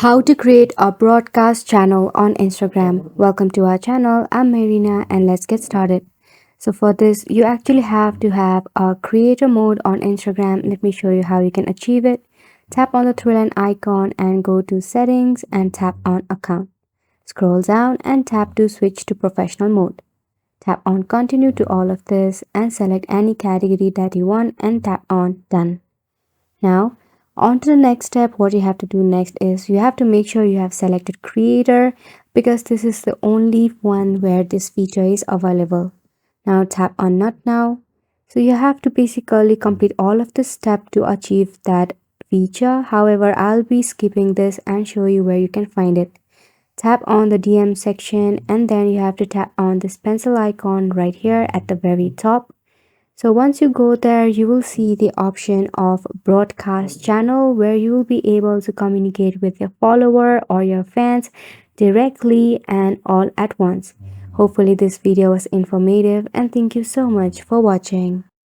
How to create a broadcast channel on Instagram. Welcome to our channel. I'm Marina and let's get started. So for this, you actually have to have a creator mode on Instagram. Let me show you how you can achieve it. Tap on the three line icon and go to settings and tap on account. Scroll down and tap to switch to professional mode. Tap on continue to all of this and select any category that you want and tap on done. Now, on to the next step. What you have to do next is you have to make sure you have selected creator because this is the only one where this feature is available. Now tap on not now. So you have to basically complete all of this step to achieve that feature. However, I'll be skipping this and show you where you can find it. Tap on the DM section and then you have to tap on this pencil icon right here at the very top. So once you go there, you will see the option of broadcast channel where you will be able to communicate with your follower or your fans directly and all at once. Hopefully this video was informative and thank you so much for watching.